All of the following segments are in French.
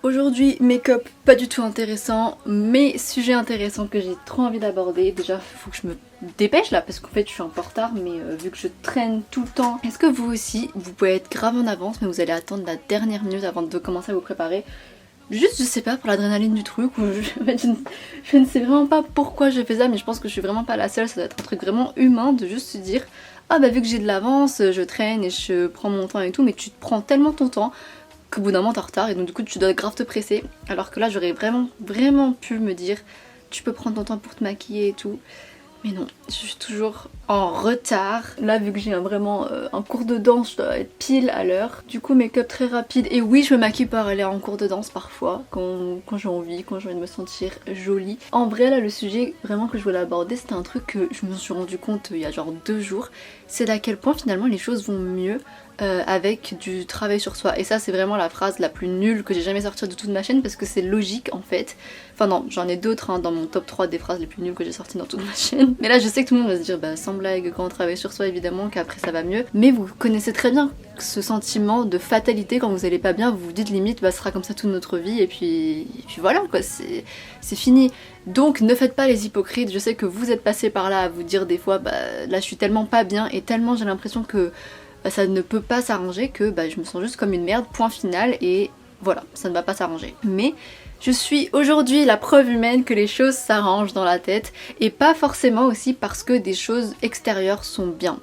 Aujourd'hui, make-up pas du tout intéressant, mais sujet intéressant que j'ai trop envie d'aborder. Déjà, faut que je me dépêche là parce qu'en fait je suis un peu en retard, mais vu que je traîne tout le temps, est-ce que vous aussi, vous pouvez être grave en avance, mais vous allez attendre la dernière minute avant de commencer à vous préparer? Juste, je sais pas, pour l'adrénaline du truc, ou je ne sais vraiment pas pourquoi je fais ça, mais je pense que je suis vraiment pas la seule. Ça doit être un truc vraiment humain de juste se dire ah bah vu que j'ai de l'avance, je traîne et je prends mon temps et tout, mais tu te prends tellement ton temps qu'au bout d'un moment t'es en retard et donc du coup tu dois grave te presser. Alors que là j'aurais vraiment pu me dire tu peux prendre ton temps pour te maquiller et tout. Mais non, je suis toujours en retard. Là, vu que j'ai vraiment un cours de danse, je dois être pile à l'heure. Du coup, make-up très rapide. Et oui, je me maquille pour aller en cours de danse parfois, quand j'ai envie de me sentir jolie. En vrai, là, le sujet vraiment que je voulais aborder, c'était un truc que je me suis rendu compte il y a genre 2 jours. C'est à quel point finalement les choses vont mieux avec du travail sur soi. Et ça, c'est vraiment la phrase la plus nulle que j'ai jamais sortie de toute ma chaîne parce que c'est logique en fait. Enfin non, j'en ai d'autres dans mon top 3 des phrases les plus nulles que j'ai sorties dans toute ma chaîne. Mais là je sais que tout le monde va se dire bah sans blague, quand on travaille sur soi évidemment qu'après ça va mieux. Mais vous connaissez très bien ce sentiment de fatalité quand vous allez pas bien, vous vous dites limite bah ce sera comme ça toute notre vie et puis voilà quoi, c'est fini. Donc ne faites pas les hypocrites, je sais que vous êtes passés par là à vous dire des fois bah là je suis tellement pas bien et tellement j'ai l'impression que ça ne peut pas s'arranger que bah, je me sens juste comme une merde, point final, et voilà, ça ne va pas s'arranger. Mais je suis aujourd'hui la preuve humaine que les choses s'arrangent dans la tête, et pas forcément aussi parce que des choses extérieures sont bien.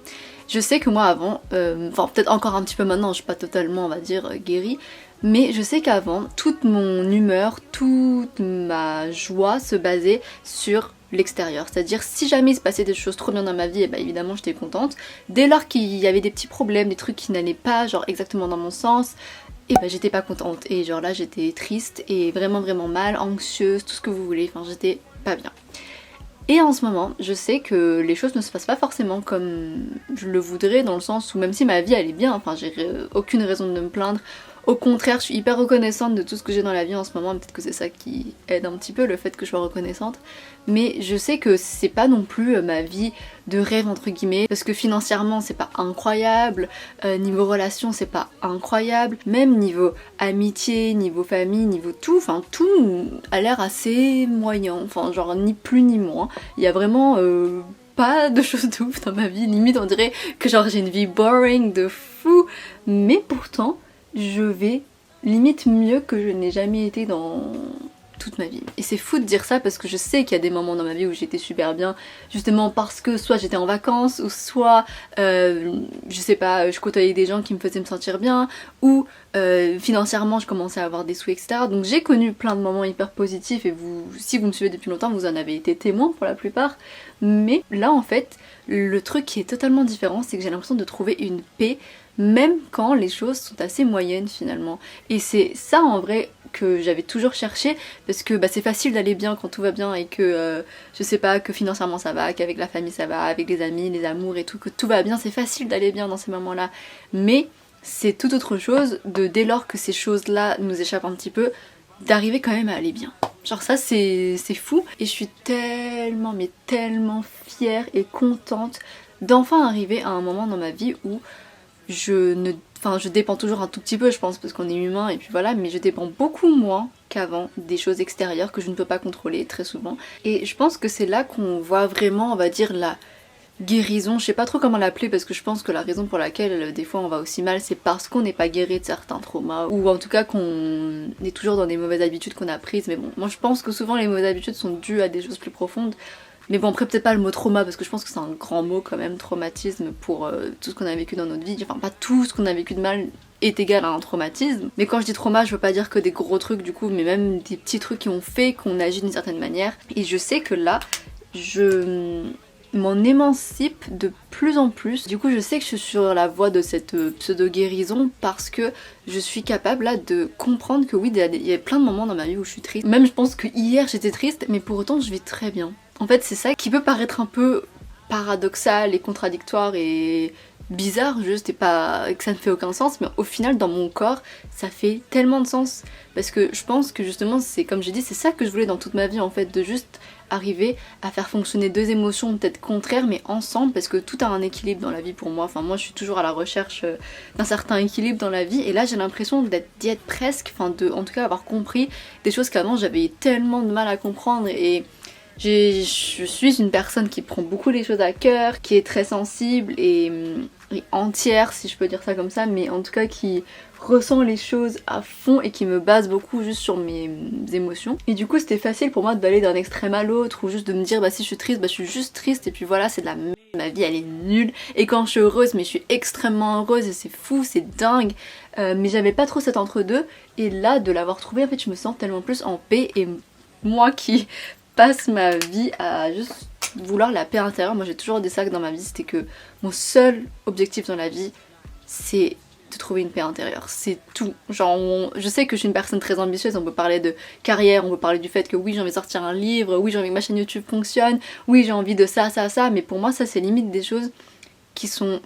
Je sais que moi avant, enfin peut-être encore un petit peu maintenant, je suis pas totalement on va dire guérie, mais je sais qu'avant, toute mon humeur, toute ma joie se basait sur l'extérieur. C'est-à-dire si jamais il se passait des choses trop bien dans ma vie, et bah évidemment j'étais contente. Dès lors qu'il y avait des petits problèmes, des trucs qui n'allaient pas genre exactement dans mon sens, et bah j'étais pas contente. Et genre là j'étais triste et vraiment mal, anxieuse, tout ce que vous voulez, enfin j'étais pas bien. Et en ce moment, je sais que les choses ne se passent pas forcément comme je le voudrais, dans le sens où même si ma vie elle est bien, enfin j'ai aucune raison de me plaindre. Au contraire, je suis hyper reconnaissante de tout ce que j'ai dans la vie en ce moment, peut-être que c'est ça qui aide un petit peu, le fait que je sois reconnaissante. Mais je sais que c'est pas non plus ma vie de rêve entre guillemets, parce que financièrement c'est pas incroyable, niveau relation c'est pas incroyable, même niveau amitié, niveau famille, niveau tout, enfin tout a l'air assez moyen, enfin genre ni plus ni moins. Il y a vraiment pas de choses de ouf dans ma vie, limite on dirait que genre j'ai une vie boring de fou, mais pourtant je vais limite mieux que je n'ai jamais été dans toute ma vie. Et c'est fou de dire ça parce que je sais qu'il y a des moments dans ma vie où j'étais super bien, justement parce que soit j'étais en vacances, ou soit, je sais pas, je côtoyais des gens qui me faisaient me sentir bien, ou financièrement je commençais à avoir des sous, etc. Donc j'ai connu plein de moments hyper positifs et vous, si vous me suivez depuis longtemps, vous en avez été témoin pour la plupart. Mais là en fait, le truc qui est totalement différent, c'est que j'ai l'impression de trouver une paix même quand les choses sont assez moyennes finalement. Et c'est ça en vrai que j'avais toujours cherché, parce que bah, c'est facile d'aller bien quand tout va bien et que je sais pas, que financièrement ça va, qu'avec la famille ça va, avec les amis, les amours et tout, que tout va bien, c'est facile d'aller bien dans ces moments-là. Mais c'est tout autre chose de dès lors que ces choses-là nous échappent un petit peu, d'arriver quand même à aller bien. Genre ça c'est fou et je suis tellement mais tellement fière et contente d'enfin arriver à un moment dans ma vie où je dépends toujours un tout petit peu je pense parce qu'on est humain et puis voilà, mais je dépends beaucoup moins qu'avant des choses extérieures que je ne peux pas contrôler très souvent. Et je pense que c'est là qu'on voit vraiment, on va dire, la guérison, je sais pas trop comment l'appeler parce que je pense que la raison pour laquelle des fois on va aussi mal c'est parce qu'on n'est pas guéri de certains traumas ou en tout cas qu'on est toujours dans des mauvaises habitudes qu'on a prises. Mais bon, moi je pense que souvent les mauvaises habitudes sont dues à des choses plus profondes. Mais bon, après peut-être pas le mot trauma parce que je pense que c'est un grand mot quand même, traumatisme, pour tout ce qu'on a vécu dans notre vie. Enfin pas tout ce qu'on a vécu de mal est égal à un traumatisme. Mais quand je dis trauma, je veux pas dire que des gros trucs du coup, mais même des petits trucs qui ont fait qu'on agit d'une certaine manière. Et je sais que là, je m'en émancipe de plus en plus. Du coup je sais que je suis sur la voie de cette pseudo-guérison parce que je suis capable là de comprendre que oui, il y a plein de moments dans ma vie où je suis triste. Même je pense que hier j'étais triste, mais pour autant je vis très bien. En fait c'est ça qui peut paraître un peu paradoxal et contradictoire et bizarre juste et pas que ça ne fait aucun sens, mais au final dans mon corps ça fait tellement de sens parce que je pense que justement c'est comme j'ai dit, c'est ça que je voulais dans toute ma vie en fait, de juste arriver à faire fonctionner deux émotions peut-être contraires mais ensemble, parce que tout a un équilibre dans la vie pour moi. Enfin moi je suis toujours à la recherche d'un certain équilibre dans la vie, et là j'ai l'impression d'y être presque, enfin de en tout cas avoir compris des choses qu'avant j'avais tellement de mal à comprendre. Et je suis une personne qui prend beaucoup les choses à cœur, qui est très sensible et entière si je peux dire ça comme ça, mais en tout cas qui ressent les choses à fond et qui me base beaucoup juste sur mes émotions. Et du coup c'était facile pour moi d'aller d'un extrême à l'autre, ou juste de me dire bah si je suis triste, bah je suis juste triste et puis voilà, c'est de la merde, ma vie elle est nulle. Et quand je suis heureuse, mais je suis extrêmement heureuse et c'est fou, c'est dingue. Mais j'avais pas trop cet entre-deux, et là de l'avoir trouvé en fait je me sens tellement plus en paix. Et moi qui passe ma vie à juste vouloir la paix intérieure, moi j'ai toujours dit ça dans ma vie, c'était que mon seul objectif dans la vie c'est de trouver une paix intérieure, c'est tout. Genre je sais que je suis une personne très ambitieuse, on peut parler de carrière, on peut parler du fait que oui j'ai envie de sortir un livre, oui j'ai envie que ma chaîne YouTube fonctionne, oui j'ai envie de ça, mais pour moi ça c'est limite des choses qui sont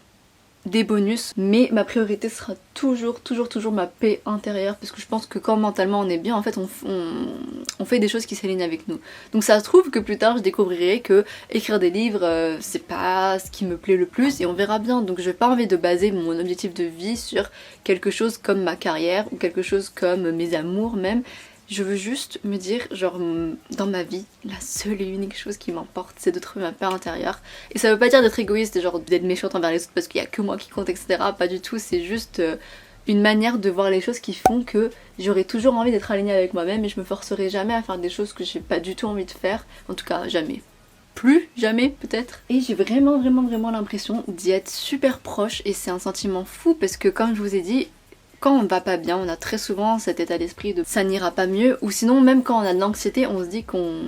des bonus, mais ma priorité sera toujours ma paix intérieure, parce que je pense que quand mentalement on est bien, en fait on fait des choses qui s'alignent avec nous. Donc ça se trouve que plus tard je découvrirai que écrire des livres c'est pas ce qui me plaît le plus, et on verra bien. Donc j'ai pas envie de baser mon objectif de vie sur quelque chose comme ma carrière ou quelque chose comme mes amours même. Je veux juste me dire, genre, dans ma vie, la seule et unique chose qui m'importe, c'est de trouver ma paix intérieure. Et ça veut pas dire d'être égoïste et genre d'être méchante envers les autres parce qu'il y a que moi qui compte, etc. Pas du tout, c'est juste une manière de voir les choses qui font que j'aurai toujours envie d'être alignée avec moi-même, et je me forcerai jamais à faire des choses que j'ai pas du tout envie de faire. En tout cas, jamais. Plus jamais peut-être. Et j'ai vraiment l'impression d'y être super proche, et c'est un sentiment fou parce que comme je vous ai dit, quand on va pas bien, on a très souvent cet état d'esprit de ça n'ira pas mieux, ou sinon même quand on a de l'anxiété, on se dit qu'on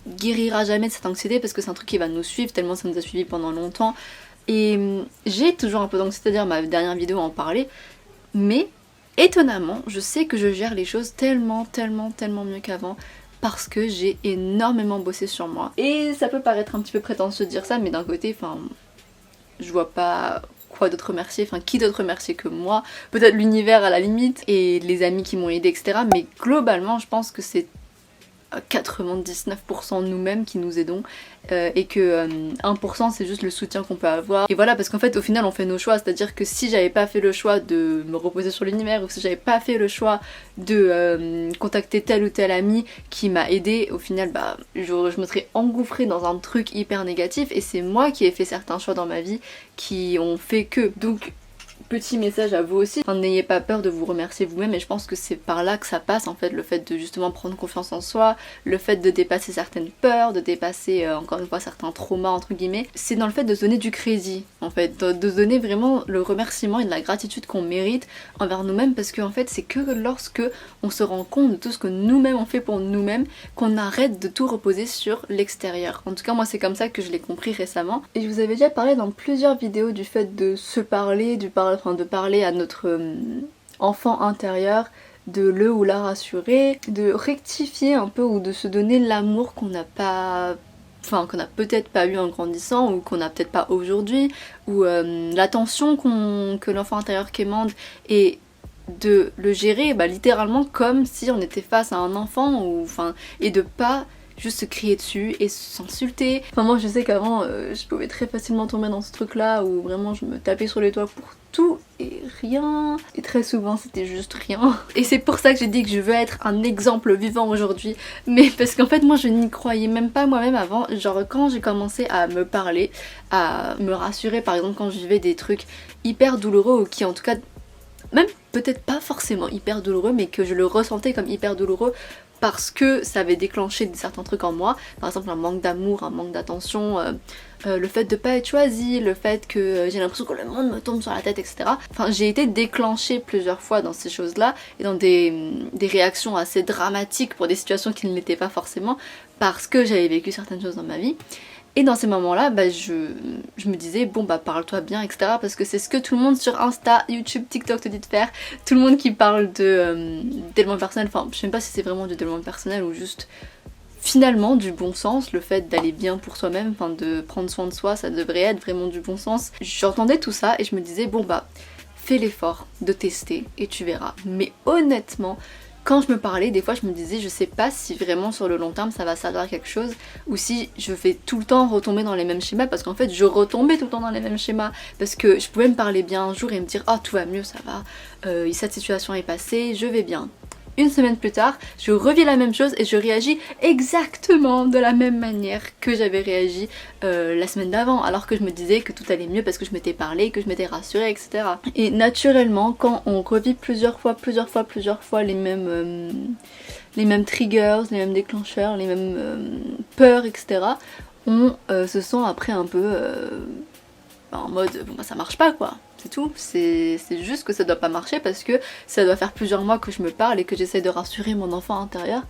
guérira jamais de cette anxiété parce que c'est un truc qui va nous suivre tellement ça nous a suivi pendant longtemps. Et j'ai toujours un peu d'anxiété, c'est-à-dire ma dernière vidéo en parlait, mais étonnamment je sais que je gère les choses tellement mieux qu'avant, parce que j'ai énormément bossé sur moi. Et ça peut paraître un petit peu prétentieux de dire ça, mais d'un côté, enfin, je vois pas quoi d'autre remercier, enfin qui d'autre remercier que moi, peut-être l'univers à la limite, et les amis qui m'ont aidé, etc. Mais globalement je pense que c'est 99% nous-mêmes qui nous aidons, et que 1% c'est juste le soutien qu'on peut avoir. Et voilà, parce qu'en fait au final on fait nos choix, c'est-à-dire que si j'avais pas fait le choix de me reposer sur l'univers, ou si j'avais pas fait le choix de contacter tel ou tel ami qui m'a aidé, au final bah je me serais engouffrée dans un truc hyper négatif, et c'est moi qui ai fait certains choix dans ma vie qui ont fait que. Donc petit message à vous aussi, enfin, n'ayez pas peur de vous remercier vous-même, et je pense que c'est par là que ça passe en fait, le fait de justement prendre confiance en soi, le fait de dépasser certaines peurs, de dépasser encore une fois certains traumas entre guillemets, c'est dans le fait de se donner du crédit en fait, de se donner vraiment le remerciement et de la gratitude qu'on mérite envers nous-mêmes, parce que en fait c'est que lorsque on se rend compte de tout ce que nous-mêmes on fait pour nous-mêmes qu'on arrête de tout reposer sur l'extérieur. En tout cas moi c'est comme ça que je l'ai compris récemment, et je vous avais déjà parlé dans plusieurs vidéos du fait de se parler, de parler à notre enfant intérieur, de le ou la rassurer, de rectifier un peu, ou de se donner l'amour qu'on n'a pas, enfin qu'on a peut-être pas eu en grandissant, ou qu'on n'a peut-être pas aujourd'hui, ou l'attention que l'enfant intérieur quémande, et de le gérer bah, littéralement comme si on était face à un enfant, ou enfin, et de pas juste se crier dessus et s'insulter. Enfin moi je sais qu'avant je pouvais très facilement tomber dans ce truc là où vraiment je me tapais sur les doigts pour tout et rien, et très souvent c'était juste rien. Et c'est pour ça que j'ai dit que je veux être un exemple vivant aujourd'hui, mais parce qu'en fait moi je n'y croyais même pas moi-même avant. Genre quand j'ai commencé à me parler, à me rassurer, par exemple quand je vivais des trucs hyper douloureux, ou qui en tout cas même peut-être pas forcément hyper douloureux, mais que je le ressentais comme hyper douloureux parce que ça avait déclenché certains trucs en moi, par exemple un manque d'amour, un manque d'attention, le fait de pas être choisie, le fait que j'ai l'impression que le monde me tombe sur la tête, etc. Enfin j'ai été déclenchée plusieurs fois dans ces choses là, et dans des réactions assez dramatiques pour des situations qui ne l'étaient pas forcément, parce que j'avais vécu certaines choses dans ma vie. Et dans ces moments-là, bah, je me disais, bon bah parle-toi bien, etc. Parce que c'est ce que tout le monde sur Insta, YouTube, TikTok te dit de faire. Tout le monde qui parle de développement personnel, enfin je sais même pas si c'est vraiment du développement personnel ou juste finalement du bon sens, le fait d'aller bien pour soi-même, enfin de prendre soin de soi, ça devrait être vraiment du bon sens. J'entendais tout ça et je me disais bon bah fais l'effort de tester et tu verras. Mais honnêtement, quand je me parlais, des fois je me disais je sais pas si vraiment sur le long terme ça va servir à quelque chose ou si je vais tout le temps retomber dans les mêmes schémas, parce qu'en fait je retombais tout le temps dans les mêmes schémas parce que je pouvais me parler bien un jour et me dire ah tout va mieux, ça va, cette situation est passée, je vais bien. Une semaine plus tard, je revis la même chose et je réagis exactement de la même manière que j'avais réagi la semaine d'avant, alors que je me disais que tout allait mieux parce que je m'étais parlé, que je m'étais rassurée, etc. Et naturellement, quand on revit plusieurs fois les mêmes triggers, les mêmes déclencheurs, les mêmes peurs, etc., on se sent après un peu en mode bon bah ça marche pas quoi. C'est tout, c'est juste que ça doit pas marcher parce que ça doit faire plusieurs mois que je me parle et que j'essaie de rassurer mon enfant intérieur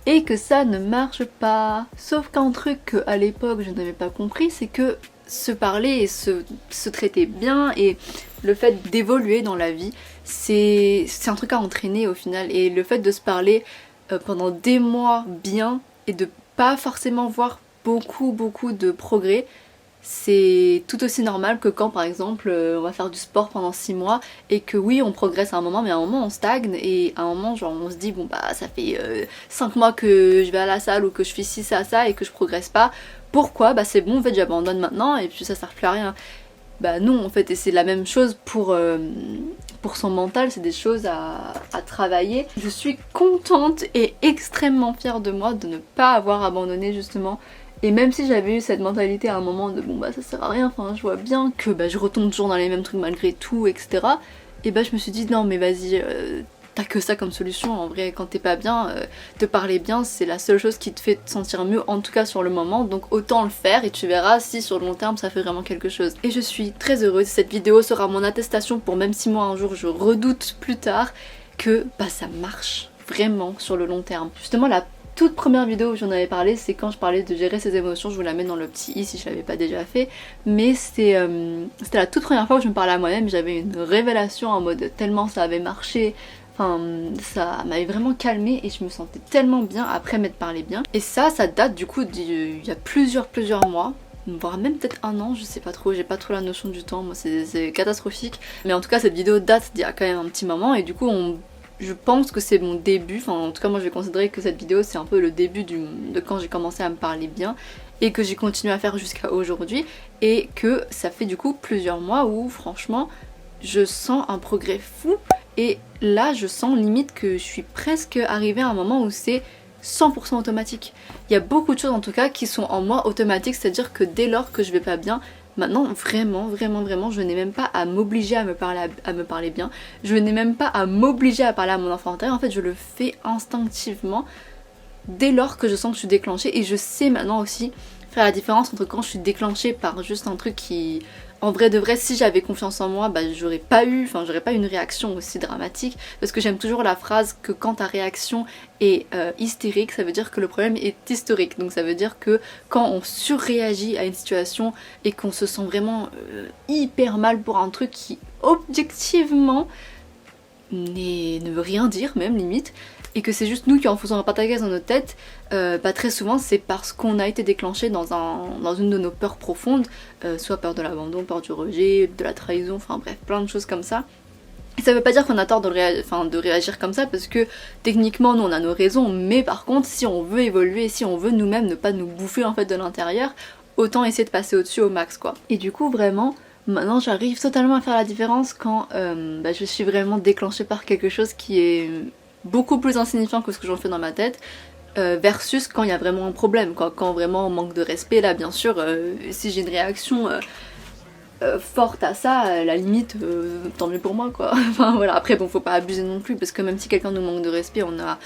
et que ça ne marche pas. Sauf qu'un truc qu'à l'époque je n'avais pas compris, c'est que se parler et se traiter bien et le fait d'évoluer dans la vie, c'est un truc à entraîner au final. Et le fait de se parler pendant des mois bien et de pas forcément voir beaucoup de progrès, c'est tout aussi normal que quand par exemple on va faire du sport pendant 6 mois et que oui on progresse à un moment mais à un moment on stagne et à un moment genre on se dit bon bah ça fait 5 mois que je vais à la salle ou que je fais ci ça ça et que je progresse pas, pourquoi? Bah c'est bon en fait j'abandonne maintenant et puis ça sert plus à rien. Bah non en fait, et c'est la même chose pour son mental, c'est des choses à travailler. Je suis contente et extrêmement fière de moi de ne pas avoir abandonné justement. Et même si j'avais eu cette mentalité à un moment de bon bah ça sert à rien, enfin je vois bien que bah je retombe toujours dans les mêmes trucs malgré tout, etc. Et bah je me suis dit non mais vas-y, t'as que ça comme solution en vrai, quand t'es pas bien, te parler bien c'est la seule chose qui te fait te sentir mieux, en tout cas sur le moment, donc autant le faire et tu verras si sur le long terme ça fait vraiment quelque chose. Et je suis très heureuse, cette vidéo sera mon attestation pour même si moi un jour je redoute plus tard que bah ça marche vraiment sur le long terme. Justement la toute première vidéo où j'en avais parlé, c'est quand je parlais de gérer ses émotions, je vous la mets dans le petit i si je l'avais pas déjà fait, mais c'était la toute première fois où je me parlais à moi-même, j'avais une révélation en mode tellement ça avait marché, enfin ça m'avait vraiment calmée et je me sentais tellement bien après m'être parlé bien. Et ça date du coup d'il y a plusieurs mois, voire même peut-être un an, je sais pas trop, j'ai pas trop la notion du temps, moi c'est catastrophique, mais en tout cas cette vidéo date d'il y a quand même un petit moment et du coup je pense que c'est mon début, enfin en tout cas moi je vais considérer que cette vidéo c'est un peu le début de quand j'ai commencé à me parler bien et que j'ai continué à faire jusqu'à aujourd'hui et que ça fait du coup plusieurs mois où franchement je sens un progrès fou et là je sens limite que je suis presque arrivée à un moment où c'est 100% automatique. Il y a beaucoup de choses en tout cas qui sont en moi automatiques, c'est-à-dire que dès lors que je vais pas bien, maintenant vraiment je n'ai même pas à m'obliger à me parler bien, je n'ai même pas à m'obliger à parler à mon enfant intérieur, en fait je le fais instinctivement dès lors que je sens que je suis déclenchée et je sais maintenant aussi faire la différence entre quand je suis déclenchée par juste un truc qui... En vrai de vrai, si j'avais confiance en moi, bah j'aurais pas eu une réaction aussi dramatique, parce que j'aime toujours la phrase que quand ta réaction est hystérique, ça veut dire que le problème est historique. Donc ça veut dire que quand on surréagit à une situation et qu'on se sent vraiment hyper mal pour un truc qui objectivement ne veut rien dire même limite, et que c'est juste nous qui en faisons un pataquès dans notre tête, bah très souvent c'est parce qu'on a été déclenché dans une de nos peurs profondes, soit peur de l'abandon, peur du rejet, de la trahison, enfin bref, plein de choses comme ça. Et ça veut pas dire qu'on a tort de réagir comme ça, parce que techniquement nous on a nos raisons, mais par contre si on veut évoluer, si on veut nous-mêmes ne pas nous bouffer en fait de l'intérieur, autant essayer de passer au-dessus au max quoi. Et du coup vraiment, maintenant j'arrive totalement à faire la différence quand bah, je suis vraiment déclenchée par quelque chose qui est beaucoup plus insignifiant que ce que j'en fais dans ma tête, versus quand il y a vraiment un problème, quoi. Quand vraiment on manque de respect, là bien sûr, si j'ai une réaction forte à ça, à la limite, tant mieux pour moi quoi. Enfin voilà, après bon faut pas abuser non plus, parce que même si quelqu'un nous manque de respect, on a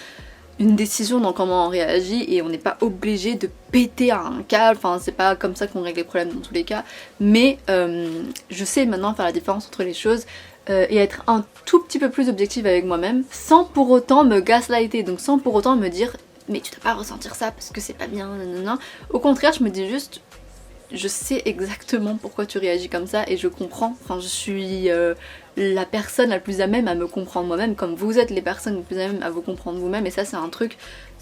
une décision dans comment on réagit et on n'est pas obligé de péter un câble, enfin c'est pas comme ça qu'on règle les problèmes dans tous les cas, mais je sais maintenant faire la différence entre les choses et être un tout petit peu plus objective avec moi-même sans pour autant me gaslighter, donc sans pour autant me dire mais tu dois pas ressentir ça parce que c'est pas bien, nanana. Au contraire je me dis juste je sais exactement pourquoi tu réagis comme ça et je comprends, enfin je suis la personne la plus à même à me comprendre moi-même, comme vous êtes les personnes les plus à même à vous comprendre vous-même. Et ça c'est un truc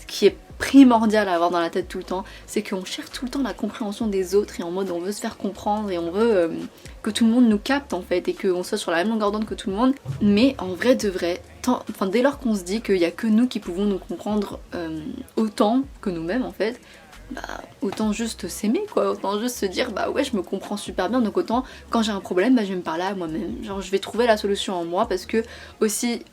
qui est primordial à avoir dans la tête tout le temps, c'est qu'on cherche tout le temps la compréhension des autres et en mode on veut se faire comprendre et on veut que tout le monde nous capte en fait et qu'on soit sur la même longueur d'onde que tout le monde. Mais en vrai de vrai, dès lors qu'on se dit qu'il n'y a que nous qui pouvons nous comprendre autant que nous-mêmes en fait, bah autant juste s'aimer quoi, autant juste se dire bah ouais je me comprends super bien, donc autant quand j'ai un problème bah je vais me parler à moi-même, genre je vais trouver la solution en moi, parce que aussi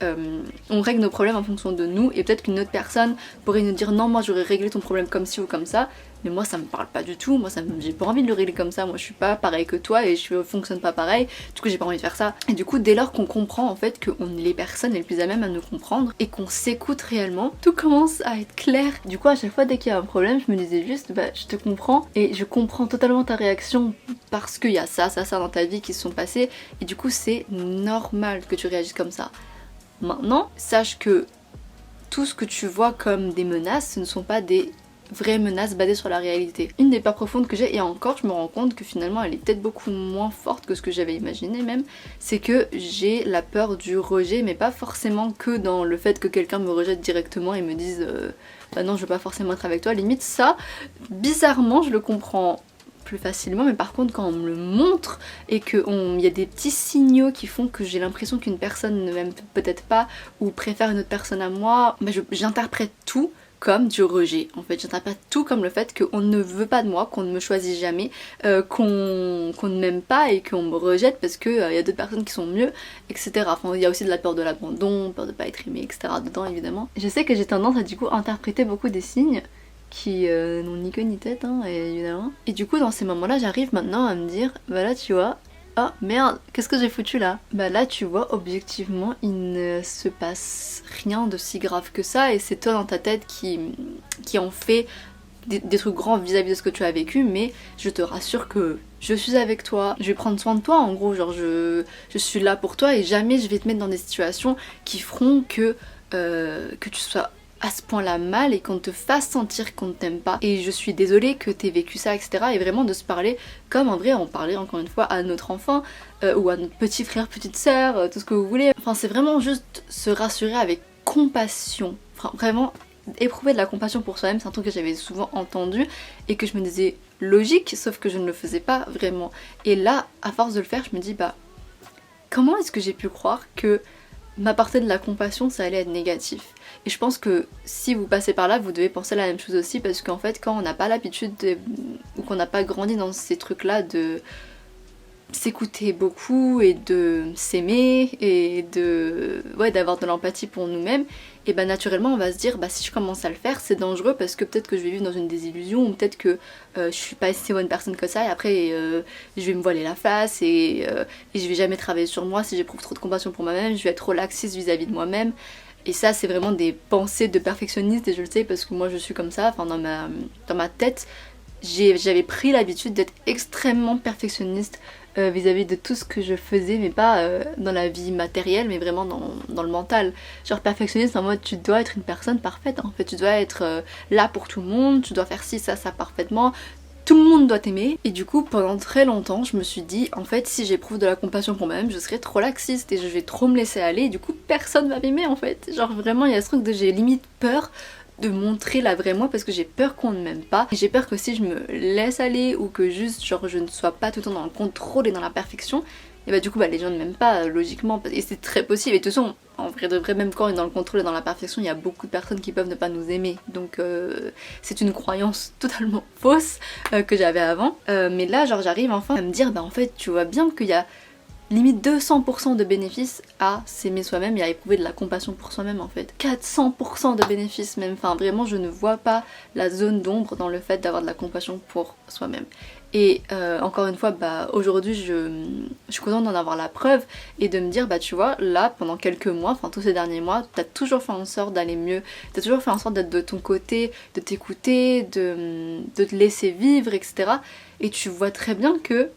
on règle nos problèmes en fonction de nous et peut-être qu'une autre personne pourrait nous dire non moi j'aurais réglé ton problème comme ci ou comme ça, mais moi ça me parle pas du tout, moi j'ai pas envie de le régler comme ça, moi je suis pas pareil que toi et je fonctionne pas pareil, du coup j'ai pas envie de faire ça. Et du coup dès lors qu'on comprend en fait qu'on est les personnes les plus à même à nous comprendre et qu'on s'écoute réellement, tout commence à être clair. Du coup à chaque fois dès qu'il y a un problème je me disais juste bah je te comprends et je comprends totalement ta réaction parce qu'il y a ça dans ta vie qui se sont passés et du coup c'est normal que tu réagisses comme ça. Maintenant sache que tout ce que tu vois comme des menaces ce ne sont pas des vraies menaces basées sur la réalité. Une des peurs profondes que j'ai, et encore je me rends compte que finalement elle est peut-être beaucoup moins forte que ce que j'avais imaginé même, c'est que j'ai la peur du rejet, mais pas forcément que dans le fait que quelqu'un me rejette directement et me dise bah non je veux pas forcément être avec toi, limite ça, bizarrement je le comprends plus facilement, mais par contre quand on me le montre et qu'il y a des petits signaux qui font que j'ai l'impression qu'une personne ne m'aime peut-être pas ou préfère une autre personne à moi, bah j'interprète tout comme du rejet. En fait j'interprète tout comme le fait qu'on ne veut pas de moi, qu'on ne me choisit jamais, qu'on ne m'aime pas et qu'on me rejette parce qu'il y a d'autres personnes qui sont mieux, etc. Enfin il y a aussi de la peur de l'abandon, peur de pas être aimé, etc. dedans évidemment. Je sais que j'ai tendance à du coup interpréter beaucoup des signes qui n'ont ni queue ni tête hein, évidemment. Et du coup dans ces moments là j'arrive maintenant à me dire bah là tu vois, oh merde, qu'est-ce que j'ai foutu là? Bah là tu vois objectivement il ne se passe rien de si grave que ça et c'est toi dans ta tête qui en fait des trucs grands vis-à-vis de ce que tu as vécu, mais je te rassure que je suis avec toi, je vais prendre soin de toi en gros, genre je suis là pour toi et jamais je vais te mettre dans des situations qui feront que tu sois à ce point là mal et qu'on te fasse sentir qu'on ne t'aime pas et je suis désolée que t'aies vécu ça etc. Et vraiment de se parler comme en vrai on parlait encore une fois à notre enfant ou à notre petit frère, petite sœur, tout ce que vous voulez. Enfin c'est vraiment juste se rassurer avec compassion, enfin, vraiment éprouver de la compassion pour soi-même, c'est un truc que j'avais souvent entendu et que je me disais logique sauf que je ne le faisais pas vraiment. Et là à force de le faire je me dis bah comment est-ce que j'ai pu croire que m'apporter de la compassion ça allait être négatif. Et je pense que si vous passez par là vous devez penser à la même chose aussi, parce qu'en fait quand on n'a pas l'habitude ou qu'on n'a pas grandi dans ces trucs là de s'écouter beaucoup et de s'aimer et de d'avoir de l'empathie pour nous-mêmes, et bah naturellement on va se dire bah si je commence à le faire c'est dangereux parce que peut-être que je vais vivre dans une désillusion ou peut-être que je suis pas si bonne personne que ça et après je vais me voiler la face et je vais jamais travailler sur moi si j'éprouve trop de compassion pour moi-même, je vais être trop laxiste vis-à-vis de moi-même. Et ça c'est vraiment des pensées de perfectionniste et je le sais parce que moi je suis comme ça, enfin dans ma tête j'avais pris l'habitude d'être extrêmement perfectionniste vis-à-vis de tout ce que je faisais, mais pas dans la vie matérielle, mais vraiment dans le mental. Genre perfectionniste en mode tu dois être une personne parfaite, en fait tu dois être là pour tout le monde, tu dois faire ci, ça parfaitement, tout le monde doit t'aimer. Et du coup pendant très longtemps je me suis dit en fait si j'éprouve de la compassion pour moi-même je serai trop laxiste et je vais trop me laisser aller et du coup personne va m'aimer en fait. Genre vraiment il y a ce truc de j'ai limite peur de montrer la vraie moi parce que j'ai peur qu'on ne m'aime pas. Et j'ai peur que si je me laisse aller ou que juste genre je ne sois pas tout le temps dans le contrôle et dans la perfection, et bah du coup bah les gens ne m'aiment pas logiquement et c'est très possible. Et de toute façon en vrai de vrai même quand on est dans le contrôle et dans la perfection il y a beaucoup de personnes qui peuvent ne pas nous aimer. Donc c'est une croyance totalement fausse que j'avais avant. Mais là genre j'arrive enfin à me dire bah en fait tu vois bien qu'il y a limite 200% de bénéfices à s'aimer soi-même et à éprouver de la compassion pour soi-même en fait. 400% de bénéfices même, enfin vraiment je ne vois pas la zone d'ombre dans le fait d'avoir de la compassion pour soi-même. Et encore une fois bah aujourd'hui je suis contente d'en avoir la preuve et de me dire bah tu vois là pendant quelques mois, enfin tous ces derniers mois, t'as toujours fait en sorte d'aller mieux, t'as toujours fait en sorte d'être de ton côté, de t'écouter, de te laisser vivre etc. Et tu vois très bien que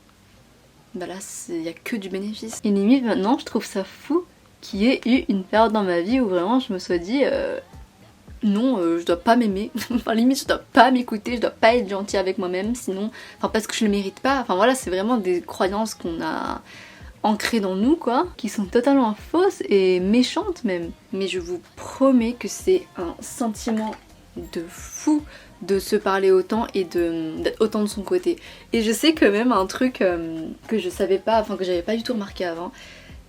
bah là il y a que du bénéfice. Et limite maintenant je trouve ça fou qu'il y ait eu une période dans ma vie où vraiment je me sois dit non je dois pas m'aimer, enfin limite je dois pas m'écouter, je dois pas être gentille avec moi-même sinon, enfin parce que je le mérite pas, enfin voilà c'est vraiment des croyances qu'on a ancrées dans nous quoi, qui sont totalement fausses et méchantes même. Mais je vous promets que c'est un sentiment de fou de se parler autant et d'être autant de son côté. Et je sais que même un truc que je savais pas, enfin que j'avais pas du tout remarqué avant,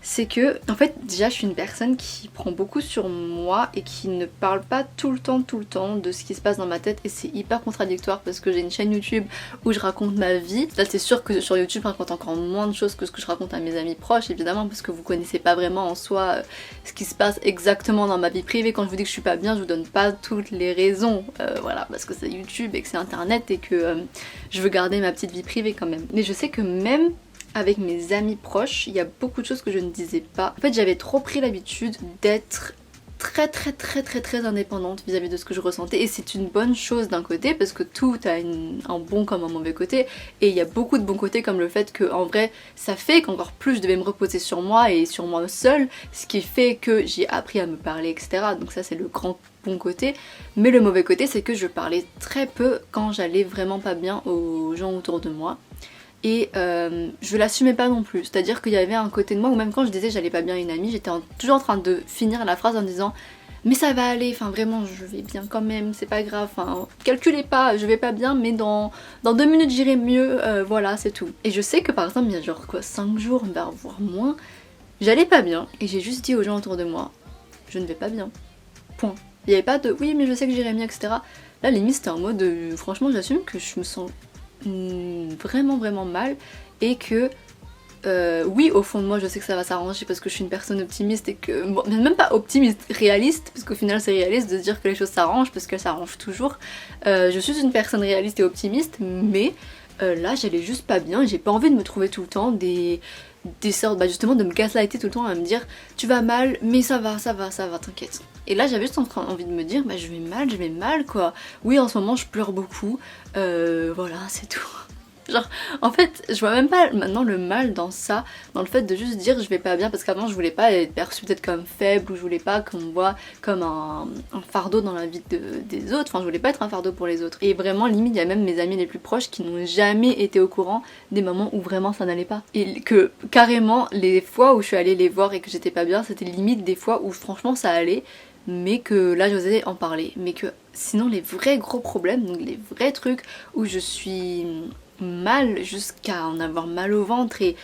c'est que en fait déjà je suis une personne qui prend beaucoup sur moi et qui ne parle pas tout le temps de ce qui se passe dans ma tête, et c'est hyper contradictoire parce que j'ai une chaîne YouTube où je raconte ma vie. Là c'est sûr que sur YouTube je raconte encore moins de choses que ce que je raconte à mes amis proches évidemment, parce que vous connaissez pas vraiment en soi ce qui se passe exactement dans ma vie privée. Quand je vous dis que je suis pas bien, je vous donne pas toutes les raisons, voilà, parce que c'est YouTube et que c'est internet et que je veux garder ma petite vie privée quand même. Mais je sais que même avec mes amis proches, il y a beaucoup de choses que je ne disais pas. En fait, j'avais trop pris l'habitude d'être très indépendante vis-à-vis de ce que je ressentais, et c'est une bonne chose d'un côté parce que tout a un bon comme un mauvais côté, et il y a beaucoup de bons côtés comme le fait que en vrai ça fait qu'encore plus je devais me reposer sur moi et sur moi seule, ce qui fait que j'ai appris à me parler, etc. Donc ça c'est le grand bon côté. Mais le mauvais côté c'est que je parlais très peu quand j'allais vraiment pas bien aux gens autour de moi. Et je l'assumais pas non plus, c'est-à-dire qu'il y avait un côté de moi où même quand je disais j'allais pas bien à une amie, j'étais toujours en train de finir la phrase en disant mais ça va aller, enfin vraiment je vais bien quand même, c'est pas grave, enfin calculez pas, je vais pas bien mais dans 2 minutes j'irai mieux, voilà c'est tout. Et je sais que par exemple il y a genre quoi 5 jours, voire moins, j'allais pas bien et j'ai juste dit aux gens autour de moi je ne vais pas bien, point. Il y avait pas de oui mais je sais que j'irai mieux, etc. Là limite c'était en mode franchement j'assume que je me sens vraiment mal, et que oui au fond de moi je sais que ça va s'arranger parce que je suis une personne optimiste, et que bon, même pas optimiste, réaliste, parce qu'au final c'est réaliste de se dire que les choses s'arrangent parce qu'elles s'arrangent toujours. Je suis une personne réaliste et optimiste, mais là j'allais juste pas bien et j'ai pas envie de me trouver tout le temps des sortes justement de me gaslighter tout le temps à me dire tu vas mal mais ça va t'inquiète. Et là j'avais juste envie de me dire je vais mal quoi. Oui en ce moment je pleure beaucoup, voilà c'est tout. Genre en fait je vois même pas maintenant le mal dans ça, dans le fait de juste dire je vais pas bien, parce qu'avant je voulais pas être perçue peut-être comme faible, ou je voulais pas qu'on me voit comme un fardeau dans la vie des autres, enfin je voulais pas être un fardeau pour les autres. Et vraiment limite il y a même mes amis les plus proches qui n'ont jamais été au courant des moments où vraiment ça n'allait pas, et que carrément les fois où je suis allée les voir et que j'étais pas bien c'était limite des fois où franchement ça allait, mais que là j'osais en parler, mais que sinon les vrais gros problèmes, donc les vrais trucs où je suis mal jusqu'à en avoir mal au ventre et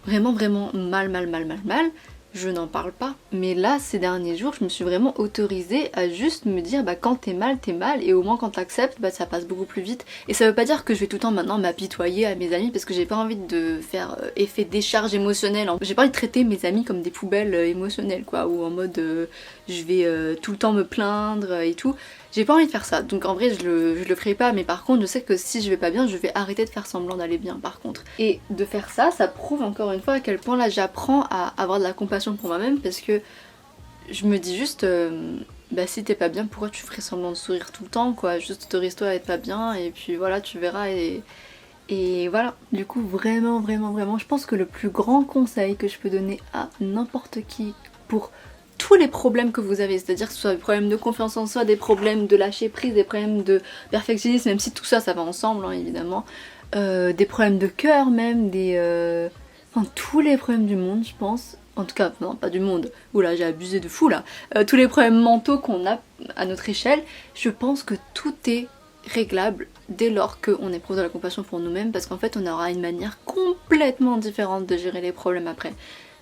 vraiment mal, je n'en parle pas. Mais là ces derniers jours je me suis vraiment autorisée à juste me dire quand t'es mal, et au moins quand t'acceptes ça passe beaucoup plus vite. Et ça veut pas dire que je vais tout le temps maintenant m'apitoyer à mes amis, parce que j'ai pas envie de faire effet décharge émotionnelle. J'ai pas envie de traiter mes amis comme des poubelles émotionnelles quoi, ou en mode je vais tout le temps me plaindre et tout. J'ai pas envie de faire ça, donc en vrai je le ferai pas, mais par contre je sais que si je vais pas bien je vais arrêter de faire semblant d'aller bien par contre. Et de faire ça, ça prouve encore une fois à quel point là j'apprends à avoir de la compassion pour moi-même, parce que je me dis juste si t'es pas bien pourquoi tu ferais semblant de sourire tout le temps quoi, juste autorise-toi à être pas bien et puis voilà tu verras. Et voilà, du coup vraiment je pense que le plus grand conseil que je peux donner à n'importe qui pour tous les problèmes que vous avez, c'est-à-dire que ce soit des problèmes de confiance en soi, des problèmes de lâcher prise, des problèmes de perfectionnisme, même si tout ça va ensemble évidemment, des problèmes de cœur même, enfin tous les problèmes du monde je pense, en tout cas non pas du monde, oula j'ai abusé de fou là, tous les problèmes mentaux qu'on a à notre échelle, je pense que tout est réglable dès lors qu'on éprouve de la compassion pour nous-mêmes, parce qu'en fait on aura une manière complètement différente de gérer les problèmes après.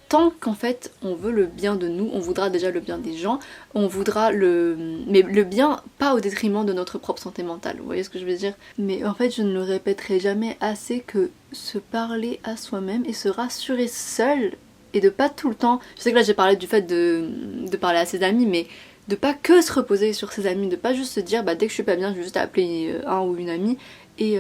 Tant qu'en fait on veut le bien de nous, on voudra déjà le bien des gens, on voudra mais le bien pas au détriment de notre propre santé mentale, vous voyez ce que je veux dire. Mais en fait je ne le répéterai jamais assez que se parler à soi-même et se rassurer seul, et de pas tout le temps, je sais que là j'ai parlé du fait de parler à ses amis, mais de pas que se reposer sur ses amis, de pas juste se dire dès que je suis pas bien je vais juste appeler un ou une amie et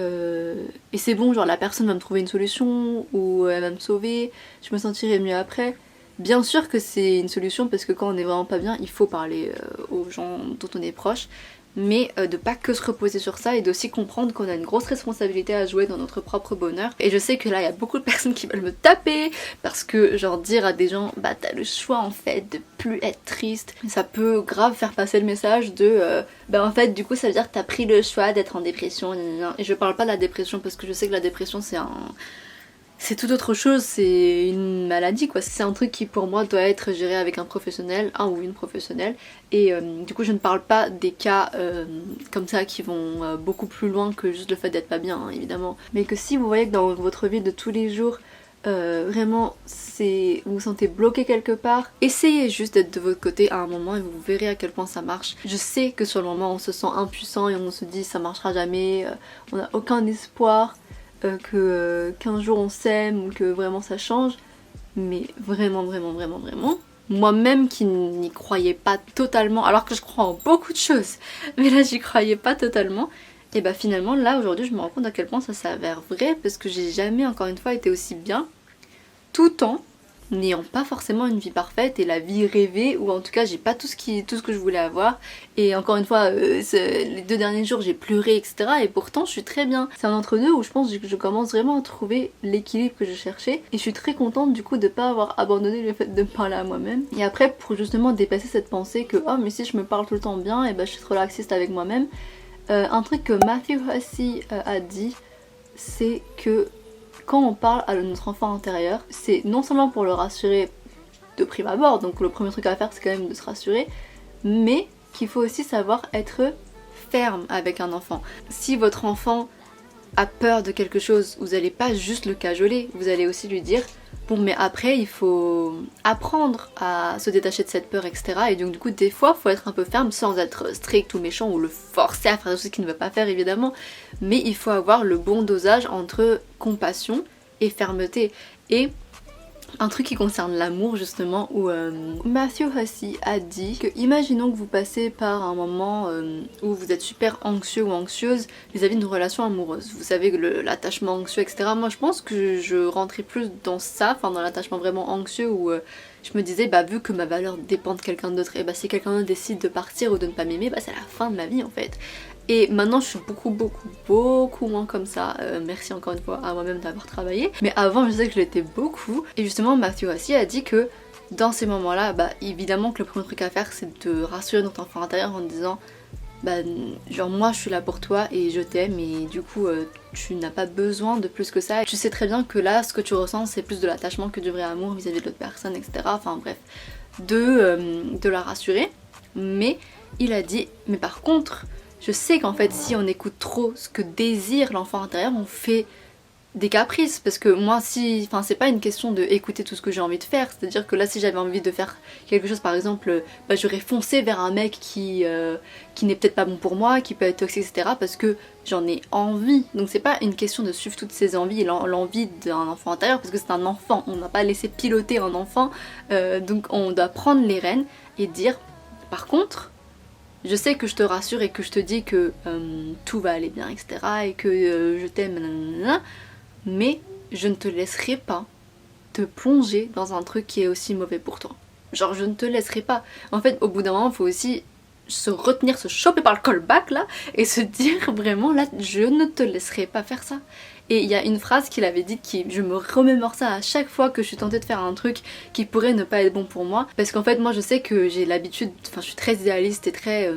c'est bon, genre la personne va me trouver une solution ou elle va me sauver, je me sentirai mieux après. Bien sûr que c'est une solution parce que quand on est vraiment pas bien il faut parler aux gens dont on est proche, mais de pas que se reposer sur ça, et d'aussi comprendre qu'on a une grosse responsabilité à jouer dans notre propre bonheur. Et je sais que là il y a beaucoup de personnes qui veulent me taper parce que genre dire à des gens t'as le choix en fait de plus être triste, ça peut grave faire passer le message de en fait du coup ça veut dire que t'as pris le choix d'être en dépression, et je parle pas de la dépression parce que je sais que la dépression c'est tout autre chose, c'est une maladie quoi. C'est un truc qui pour moi doit être géré avec un professionnel, un ou une professionnelle. Et du coup je ne parle pas des cas comme ça qui vont beaucoup plus loin que juste le fait d'être pas bien hein, évidemment. Mais que si vous voyez que dans votre vie de tous les jours, vraiment vous vous sentez bloqué quelque part, essayez juste d'être de votre côté à un moment et vous verrez à quel point ça marche. Je sais que sur le moment on se sent impuissant et on se dit ça marchera jamais, on n'a aucun espoir qu'un jour on s'aime ou que vraiment ça change, mais vraiment moi-même qui n'y croyais pas totalement, alors que je crois en beaucoup de choses, mais là j'y croyais pas totalement, et bah finalement là aujourd'hui je me rends compte à quel point ça s'avère vrai, parce que j'ai jamais encore une fois été aussi bien, tout en n'ayant pas forcément une vie parfaite et la vie rêvée, ou en tout cas j'ai pas tout ce que je voulais avoir, et encore une fois les 2 derniers jours j'ai pleuré etc, et pourtant je suis très bien. C'est un entre-deux où je pense que je commence vraiment à trouver l'équilibre que je cherchais, et je suis très contente du coup de pas avoir abandonné le fait de me parler à moi-même. Et après pour justement dépasser cette pensée que oh mais si je me parle tout le temps bien, et ben je suis trop laxiste avec moi-même, un truc que Matthew Hussey a dit, c'est que quand on parle à notre enfant intérieur, c'est non seulement pour le rassurer de prime abord, donc le premier truc à faire c'est quand même de se rassurer, mais qu'il faut aussi savoir être ferme avec un enfant. Si votre enfant a peur de quelque chose, vous n'allez pas juste le cajoler, vous allez aussi lui dire bon mais après il faut apprendre à se détacher de cette peur etc, et donc du coup des fois il faut être un peu ferme sans être strict ou méchant ou le forcer à faire des choses qu'il ne veut pas faire évidemment, mais il faut avoir le bon dosage entre compassion et fermeté. Et un truc qui concerne l'amour justement, où Matthew Hussey a dit que imaginons que vous passez par un moment où vous êtes super anxieux ou anxieuse vis-à-vis d'une relation amoureuse. Vous savez que l'attachement anxieux etc. Moi je pense que je rentrais plus dans ça, enfin dans l'attachement vraiment anxieux où je me disais bah vu que ma valeur dépend de quelqu'un d'autre, et bah si quelqu'un d'autre décide de partir ou de ne pas m'aimer, bah c'est la fin de ma vie en fait. Et maintenant je suis beaucoup moins comme ça, merci encore une fois à moi-même d'avoir travaillé, mais avant je sais que je l'étais beaucoup, et justement Matthew aussi a dit que dans ces moments là, bah évidemment que le premier truc à faire c'est de rassurer notre enfant intérieur en disant bah genre moi je suis là pour toi et je t'aime, et du coup tu n'as pas besoin de plus que ça, et tu sais très bien que là ce que tu ressens c'est plus de l'attachement que du vrai amour vis-à-vis de l'autre personne etc, enfin bref, de la rassurer. Mais il a dit mais par contre je sais qu'en fait si on écoute trop ce que désire l'enfant intérieur, on fait des caprices, parce que moi si, enfin c'est pas une question de écouter tout ce que j'ai envie de faire, c'est à dire que là si j'avais envie de faire quelque chose par exemple, bah, j'aurais foncé vers un mec qui n'est peut-être pas bon pour moi, qui peut être toxique etc, parce que j'en ai envie. Donc c'est pas une question de suivre toutes ses envies et l'envie d'un enfant intérieur, parce que c'est un enfant, on n'a pas laissé piloter un enfant, donc on doit prendre les rênes et dire par contre je sais que je te rassure et que je te dis que tout va aller bien etc, et que je t'aime nanana, mais je ne te laisserai pas te plonger dans un truc qui est aussi mauvais pour toi. Genre je ne te laisserai pas. En fait au bout d'un moment il faut aussi se retenir, se choper par le callback là et se dire vraiment là je ne te laisserai pas faire ça. Et il y a une phrase qu'il avait dite qui, je me remémore ça à chaque fois que je suis tentée de faire un truc qui pourrait ne pas être bon pour moi, parce qu'en fait moi je sais que j'ai l'habitude, enfin je suis très idéaliste et très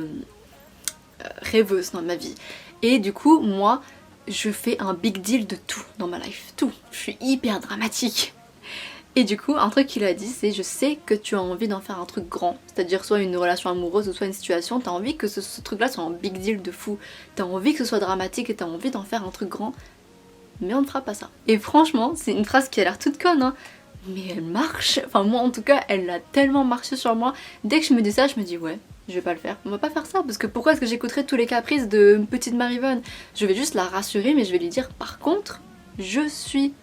rêveuse dans ma vie, et du coup moi je fais un big deal de tout dans ma life, tout, je suis hyper dramatique. Et du coup un truc qu'il a dit c'est je sais que tu as envie d'en faire un truc grand, c'est-à-dire soit une relation amoureuse ou soit une situation, t'as envie que ce truc là soit un big deal de fou, t'as envie que ce soit dramatique et t'as envie d'en faire un truc grand, mais on ne fera pas ça. Et franchement c'est une phrase qui a l'air toute conne hein, mais elle marche, enfin moi en tout cas elle a tellement marché sur moi. Dès que je me dis ça je me dis ouais je vais pas le faire, on va pas faire ça, parce que pourquoi est-ce que j'écouterais tous les caprices de petite Marivonne? Je vais juste la rassurer, mais je vais lui dire par contre je suis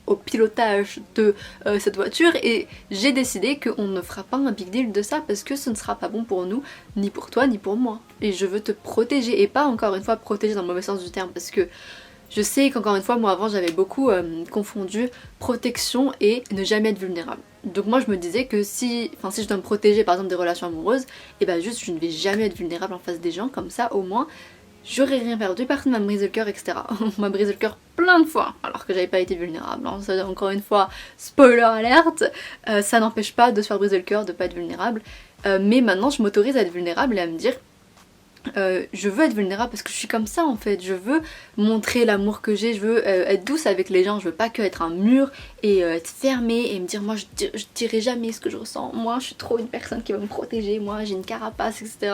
au pilotage de cette voiture et j'ai décidé qu'on ne fera pas un big deal de ça parce que ce ne sera pas bon pour nous, ni pour toi ni pour moi, et je veux te protéger, et pas encore une fois protéger dans le mauvais sens du terme, parce que je sais qu'encore une fois moi avant j'avais beaucoup confondu protection et ne jamais être vulnérable. Donc moi je me disais que si je dois me protéger par exemple des relations amoureuses, et bah juste je ne vais jamais être vulnérable en face des gens, comme ça au moins j'aurais rien perdu, personne m'a brisé le cœur etc. On m'a brisé le cœur plein de fois alors que j'avais pas été vulnérable, hein. Ça, encore une fois spoiler alerte, ça n'empêche pas de se faire briser le cœur, de pas être vulnérable, mais maintenant je m'autorise à être vulnérable et à me dire je veux être vulnérable parce que je suis comme ça en fait, je veux montrer l'amour que j'ai, je veux être douce avec les gens, je veux pas que être un mur et être fermée et me dire moi je dirai jamais ce que je ressens, moi je suis trop une personne qui va me protéger, moi j'ai une carapace, etc.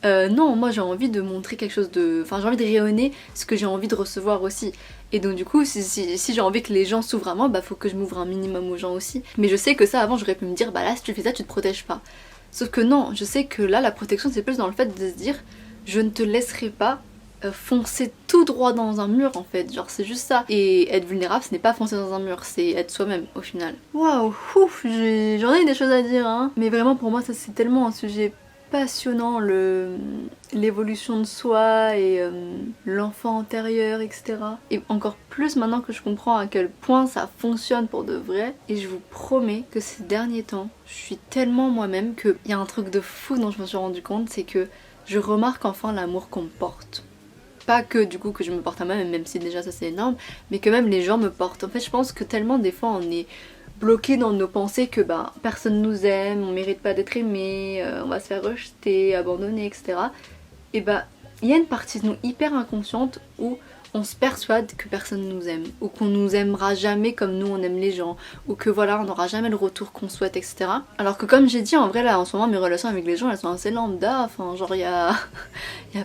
Non, moi j'ai envie de montrer quelque chose de... Enfin j'ai envie de rayonner ce que j'ai envie de recevoir aussi. Et donc du coup si j'ai envie que les gens s'ouvrent à moi, bah faut que je m'ouvre un minimum aux gens aussi. Mais je sais que ça avant j'aurais pu me dire bah là si tu fais ça tu te protèges pas. Sauf que non, je sais que là la protection c'est plus dans le fait de se dire je ne te laisserai pas foncer tout droit dans un mur en fait, genre c'est juste ça. Et être vulnérable ce n'est pas foncer dans un mur, c'est être soi-même au final. Waouh, ouf, j'en ai des choses à dire hein. Mais vraiment pour moi ça c'est tellement un sujet passionnant, l'évolution de soi et l'enfant intérieur, etc. Et encore plus maintenant que je comprends à quel point ça fonctionne pour de vrai. Et je vous promets que ces derniers temps, je suis tellement moi-même qu'il y a un truc de fou dont je me suis rendu compte, c'est que je remarque enfin l'amour qu'on me porte. Pas que du coup que je me porte à moi-même, même si déjà ça c'est énorme, mais que même les gens me portent. En fait je pense que tellement des fois on est bloqué dans nos pensées que bah, personne nous aime, on mérite pas d'être aimé, on va se faire rejeter, abandonner, etc. Et bah il y a une partie de nous hyper inconsciente où on se persuade que personne nous aime, ou qu'on nous aimera jamais comme nous on aime les gens, ou que voilà on n'aura jamais le retour qu'on souhaite, etc. Alors que comme j'ai dit, en vrai là en ce moment mes relations avec les gens elles sont assez lambda, enfin genre y a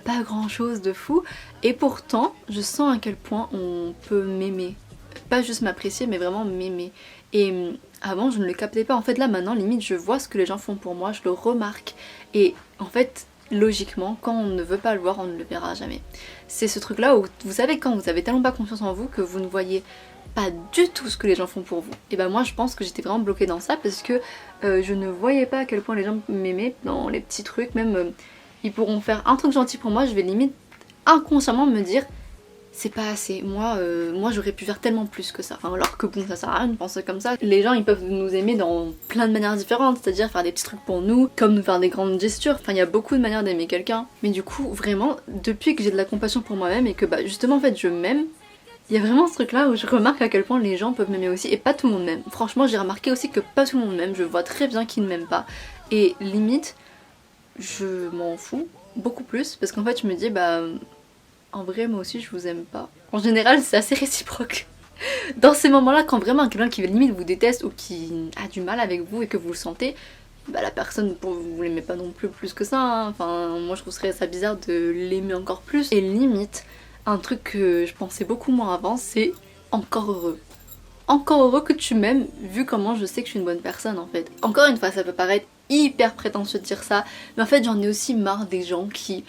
pas grand chose de fou, et pourtant je sens à quel point on peut m'aimer. Pas juste m'apprécier mais vraiment m'aimer. Et avant je ne le captais pas, en fait là maintenant limite je vois ce que les gens font pour moi, je le remarque, et en fait logiquement, quand on ne veut pas le voir, on ne le verra jamais. C'est ce truc là où vous savez quand vous avez tellement pas confiance en vous que vous ne voyez pas du tout ce que les gens font pour vous. Et ben moi je pense que j'étais vraiment bloquée dans ça parce que je ne voyais pas à quel point les gens m'aimaient dans les petits trucs, même ils pourront faire un truc gentil pour moi, je vais limite inconsciemment me dire c'est pas assez, moi j'aurais pu faire tellement plus que ça. Enfin, alors que bon ça sert à rien de penser comme ça. Les gens ils peuvent nous aimer dans plein de manières différentes, c'est-à-dire faire des petits trucs pour nous, comme nous faire des grandes gestures, enfin il y a beaucoup de manières d'aimer quelqu'un. Mais du coup vraiment depuis que j'ai de la compassion pour moi-même et que bah justement en fait je m'aime, il y a vraiment ce truc là où je remarque à quel point les gens peuvent m'aimer aussi et pas tout le monde m'aime. Franchement j'ai remarqué aussi que pas tout le monde m'aime, je vois très bien qui ne m'aime pas. Et limite je m'en fous beaucoup plus parce qu'en fait je me dis bah en vrai moi aussi je vous aime pas. En général c'est assez réciproque. Dans ces moments là quand vraiment quelqu'un qui limite vous déteste ou qui a du mal avec vous et que vous le sentez, bah la personne vous l'aimez pas non plus que ça hein. Enfin moi je trouverais ça bizarre de l'aimer encore plus. Et limite un truc que je pensais beaucoup moins avant c'est encore heureux. Encore heureux que tu m'aimes vu comment je sais que je suis une bonne personne en fait. Encore une fois ça peut paraître hyper prétentieux de dire ça, mais en fait j'en ai aussi marre des gens qui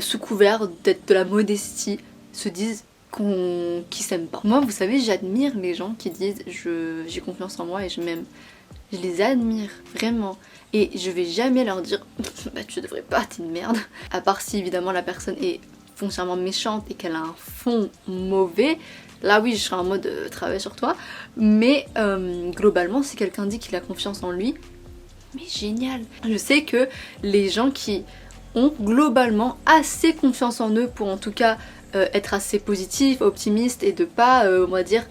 sous couvert d'être de la modestie se disent qui s'aiment pas. Moi vous savez j'admire les gens qui disent j'ai confiance en moi et je m'aime. Je les admire vraiment et je vais jamais leur dire bah tu devrais pas, t'es une merde. À part si évidemment la personne est foncièrement méchante et qu'elle a un fond mauvais. Là oui je serai en mode travail sur toi. Mais globalement si quelqu'un dit qu'il a confiance en lui, mais génial. Je sais que les gens qui ont globalement assez confiance en eux pour en tout cas être assez positifs, optimistes et de pas, on va dire,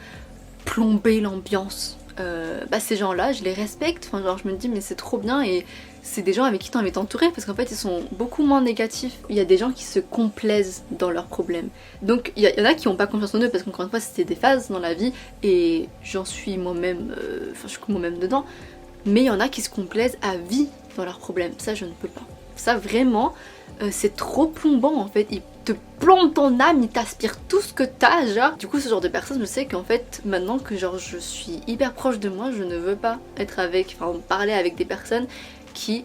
plomber l'ambiance. Bah ces gens-là, je les respecte, enfin genre je me dis mais c'est trop bien et c'est des gens avec qui t'as envie de t'entourer parce qu'en fait ils sont beaucoup moins négatifs. Il y a des gens qui se complaisent dans leurs problèmes. Donc il y en a qui n'ont pas confiance en eux parce qu'encore une fois c'était des phases dans la vie et j'en suis moi-même, enfin je suis moi-même dedans. Mais il y en a qui se complaisent à vie dans leurs problèmes, ça je ne peux pas. Ça vraiment, c'est trop plombant en fait, il te plombe ton âme, il t'aspire tout ce que t'as genre. Du coup ce genre de personne je sais qu'en fait maintenant que genre je suis hyper proche de moi, je ne veux pas être avec, enfin parler avec des personnes qui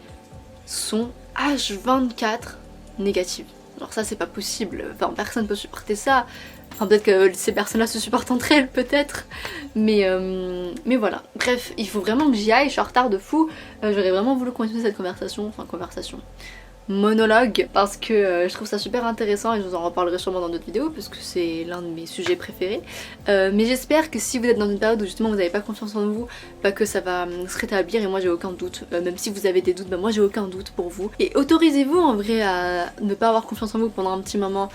sont H24 négatives. Alors ça c'est pas possible, enfin personne peut supporter ça. Enfin peut-être que ces personnes-là se supportent entre elles peut-être, mais voilà. Bref, il faut vraiment que j'y aille, je suis en retard de fou. J'aurais vraiment voulu continuer cette conversation, monologue, parce que je trouve ça super intéressant et je vous en reparlerai sûrement dans d'autres vidéos parce que c'est l'un de mes sujets préférés. Mais j'espère que si vous êtes dans une période où justement vous n'avez pas confiance en vous, bah que ça va se rétablir et moi j'ai aucun doute. Même si vous avez des doutes, bah moi j'ai aucun doute pour vous. Et autorisez-vous en vrai à ne pas avoir confiance en vous pendant un petit moment.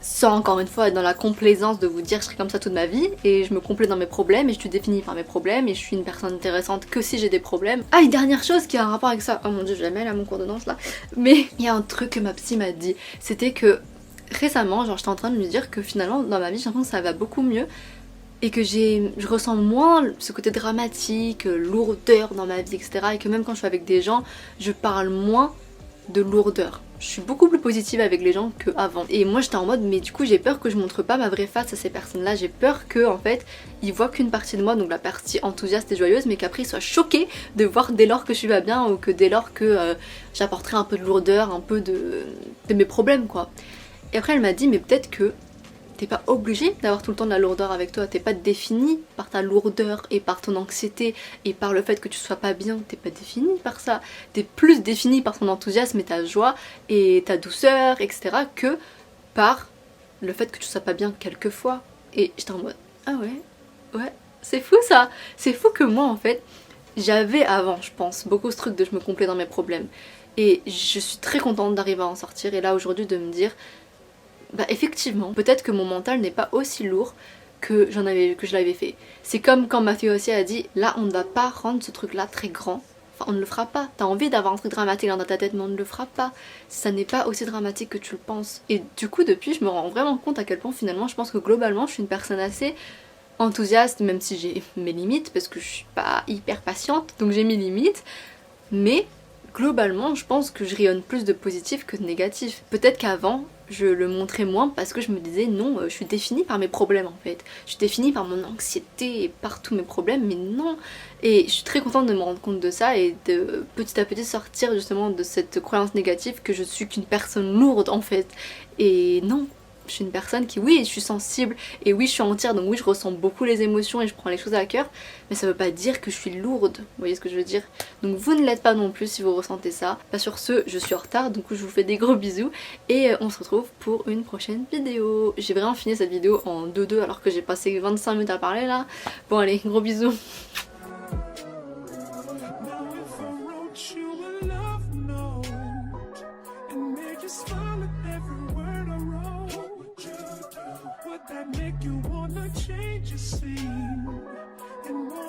sans encore une fois être dans la complaisance de vous dire je serai comme ça toute ma vie et je me complais dans mes problèmes et je suis définie par mes problèmes et je suis une personne intéressante que si j'ai des problèmes. Ah, une dernière chose qui a un rapport avec ça, oh mon dieu, je la mets là mon cours de danse là, mais il y a un truc que ma psy m'a dit, c'était que récemment, genre j'étais en train de me dire que finalement dans ma vie j'ai l'impression que ça va beaucoup mieux et que je ressens moins ce côté dramatique, lourdeur dans ma vie, etc. Et que même quand je suis avec des gens, je parle moins de lourdeur. Je suis beaucoup plus positive avec les gens qu'avant. Et moi j'étais en mode mais du coup j'ai peur que je montre pas ma vraie face à ces personnes-là. J'ai peur que en fait ils voient qu'une partie de moi, donc la partie enthousiaste et joyeuse, mais qu'après ils soient choqués de voir dès lors que je suis pas bien ou que dès lors que j'apporterai un peu de lourdeur, un peu de mes problèmes quoi. Et après elle m'a dit mais peut-être que t'es pas obligé d'avoir tout le temps de la lourdeur avec toi, t'es pas défini par ta lourdeur et par ton anxiété et par le fait que tu sois pas bien, t'es pas défini par ça, t'es plus défini par ton enthousiasme et ta joie et ta douceur, etc. que par le fait que tu sois pas bien quelquefois. Et j'étais en mode, ah ouais, c'est fou ça, c'est fou que moi en fait, j'avais avant je pense beaucoup ce truc de je me complais dans mes problèmes. Et je suis très contente d'arriver à en sortir et là aujourd'hui de me dire bah effectivement, peut-être que mon mental n'est pas aussi lourd que je l'avais fait. C'est comme quand Mathieu aussi a dit, là on ne va pas rendre ce truc là très grand. Enfin on ne le fera pas. T'as envie d'avoir un truc dramatique dans ta tête mais on ne le fera pas. Ça n'est pas aussi dramatique que tu le penses. Et du coup depuis je me rends vraiment compte à quel point finalement je pense que globalement je suis une personne assez enthousiaste, même si j'ai mes limites parce que je suis pas hyper patiente donc j'ai mes limites. Mais globalement je pense que je rayonne plus de positif que de négatif. Peut-être qu'avant je le montrais moins parce que je me disais non, je suis définie par mes problèmes en fait. Je suis définie par mon anxiété et par tous mes problèmes, mais non. Et je suis très contente de me rendre compte de ça et de petit à petit sortir justement de cette croyance négative que je suis qu'une personne lourde en fait. Et non, je suis une personne qui, oui, je suis sensible et oui, je suis entière, donc oui, je ressens beaucoup les émotions et je prends les choses à cœur, mais ça veut pas dire que je suis lourde, vous voyez ce que je veux dire? Donc vous ne l'êtes pas non plus si vous ressentez ça. Bah sur ce, je suis en retard, donc je vous fais des gros bisous et on se retrouve pour une prochaine vidéo. J'ai vraiment fini cette vidéo en 2-2 alors que j'ai passé 25 minutes à parler là. Bon allez, gros bisous. Now if I wrote you a love note and made you smile